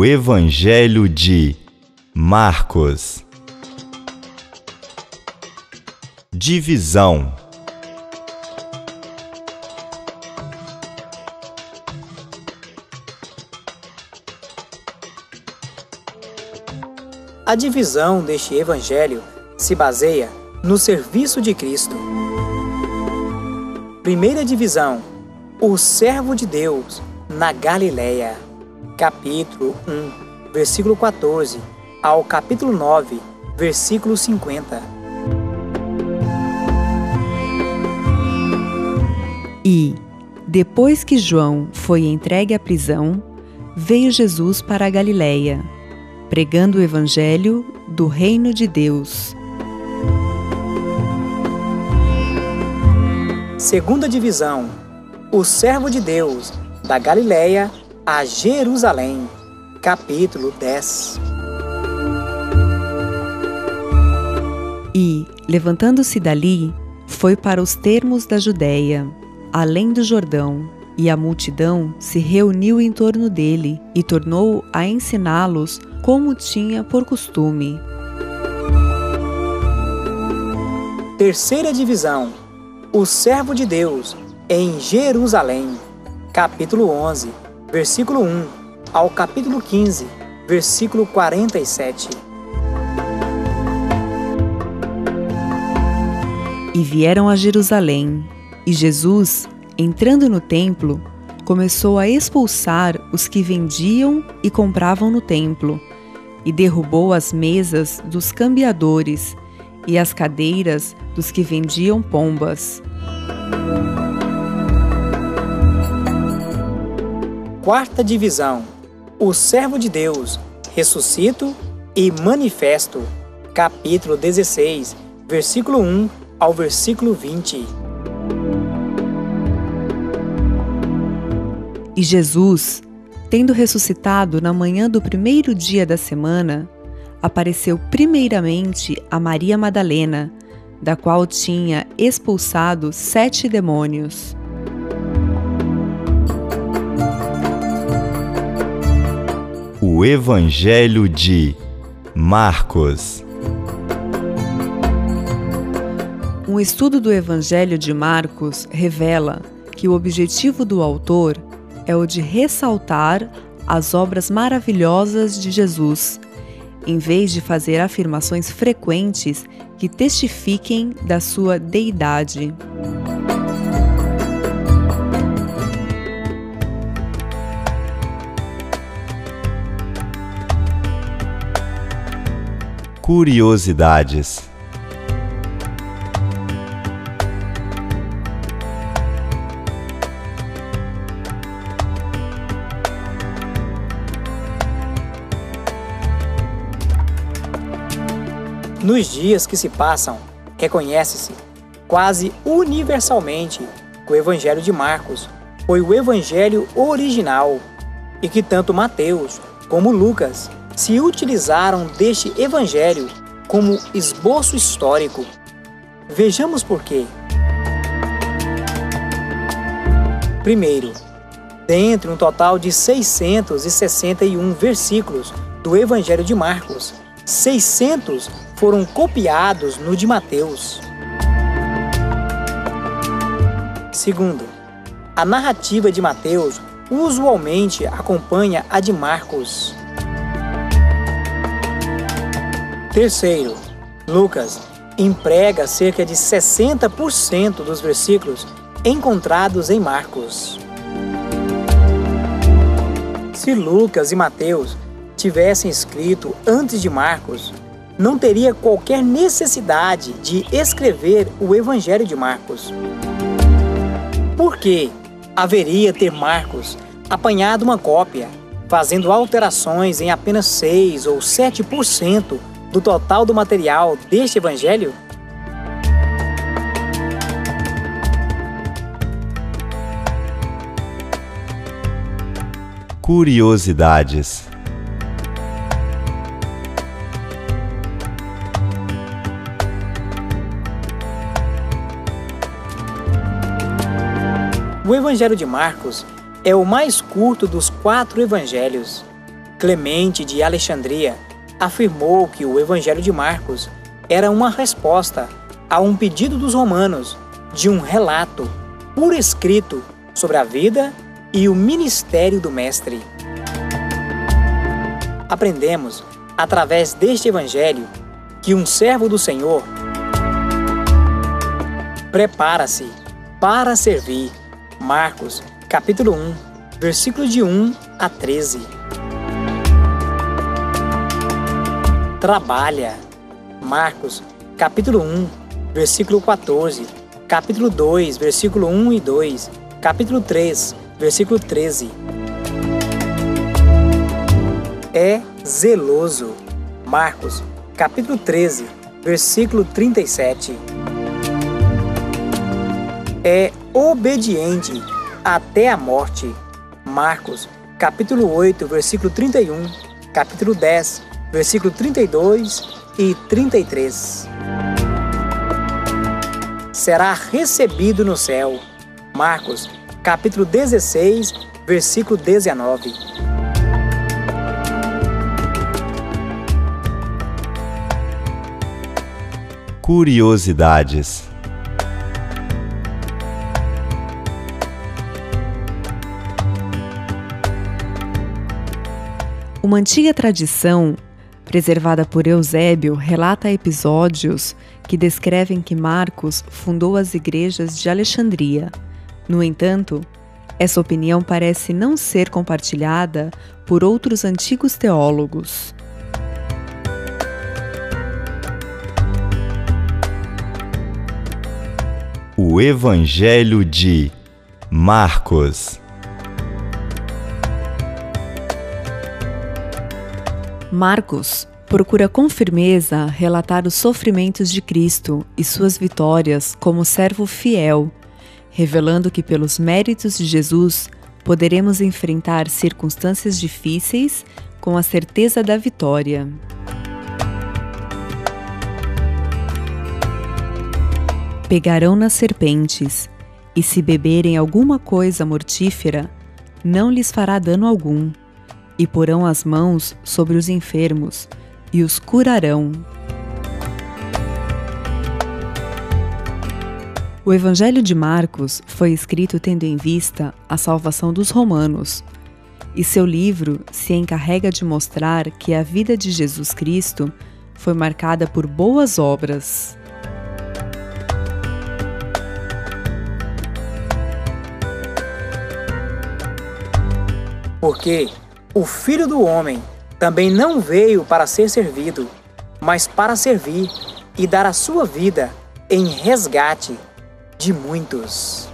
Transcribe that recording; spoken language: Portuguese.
O Evangelho de Marcos. Divisão. A divisão deste evangelho se baseia no serviço de Cristo. Primeira divisão: o servo de Deus na Galileia. Capítulo 1, versículo 14 ao capítulo 9, versículo 50. E, depois que João foi entregue à prisão, veio Jesus para a Galileia, pregando o evangelho do reino de Deus. Segunda divisão: o servo de Deus da Galileia a Jerusalém. Capítulo 10. E, levantando-se dali, foi para os termos da Judéia, além do Jordão, e a multidão se reuniu em torno dele e tornou a ensiná-los como tinha por costume. Terceira divisão: o servo de Deus em Jerusalém. Capítulo 11, versículo 1 ao capítulo 15, versículo 47. E vieram a Jerusalém, e Jesus, entrando no templo, começou a expulsar os que vendiam e compravam no templo, e derrubou as mesas dos cambiadores e as cadeiras dos que vendiam pombas. Quarta divisão: o servo de Deus, ressuscito e manifesto. Capítulo 16, versículo 1 ao versículo 20. E Jesus, tendo ressuscitado na manhã do primeiro dia da semana, apareceu primeiramente a Maria Madalena, da qual tinha expulsado 7 demônios. O Evangelho de Marcos. Um estudo do Evangelho de Marcos revela que o objetivo do autor é o de ressaltar as obras maravilhosas de Jesus, em vez de fazer afirmações frequentes que testifiquem da sua deidade. Curiosidades. Nos dias que se passam, reconhece-se quase universalmente que o Evangelho de Marcos foi o Evangelho original e que tanto Mateus como Lucas se utilizaram deste Evangelho como esboço histórico. Vejamos por quê. Primeiro, dentre um total de 661 versículos do Evangelho de Marcos, 600 foram copiados no de Mateus. Segundo, a narrativa de Mateus usualmente acompanha a de Marcos. Terceiro, Lucas emprega cerca de 60% dos versículos encontrados em Marcos. Se Lucas e Mateus tivessem escrito antes de Marcos, não teria qualquer necessidade de escrever o Evangelho de Marcos. Por que haveria ter Marcos apanhado uma cópia, fazendo alterações em apenas 6 ou 7% do total do material deste Evangelho? Curiosidades. O Evangelho de Marcos é o mais curto dos 4 evangelhos. Clemente de Alexandria afirmou que o Evangelho de Marcos era uma resposta a um pedido dos romanos de um relato por escrito sobre a vida e o ministério do Mestre. Aprendemos, através deste Evangelho, que um servo do Senhor prepara-se para servir. Marcos, capítulo 1, versículos de 1 a 13. Trabalha. Marcos, capítulo 1, versículo 14. Capítulo 2, versículo 1 e 2. Capítulo 3, versículo 13. É zeloso. Marcos, capítulo 13, versículo 37. É obediente até a morte. Marcos, capítulo 8, versículo 31, capítulo 10, versículo 32 e 33. Será recebido no céu. Marcos, capítulo 16, versículo 19. Curiosidades. Uma antiga tradição, preservada por Eusébio, relata episódios que descrevem que Marcos fundou as igrejas de Alexandria. No entanto, essa opinião parece não ser compartilhada por outros antigos teólogos. O Evangelho de Marcos. Marcos procura com firmeza relatar os sofrimentos de Cristo e suas vitórias como servo fiel, revelando que pelos méritos de Jesus poderemos enfrentar circunstâncias difíceis com a certeza da vitória. Pegarão nas serpentes, e se beberem alguma coisa mortífera, não lhes fará dano algum, e porão as mãos sobre os enfermos, e os curarão. O Evangelho de Marcos foi escrito tendo em vista a salvação dos romanos, e seu livro se encarrega de mostrar que a vida de Jesus Cristo foi marcada por boas obras. Porque o Filho do Homem também não veio para ser servido, mas para servir e dar a sua vida em resgate de muitos.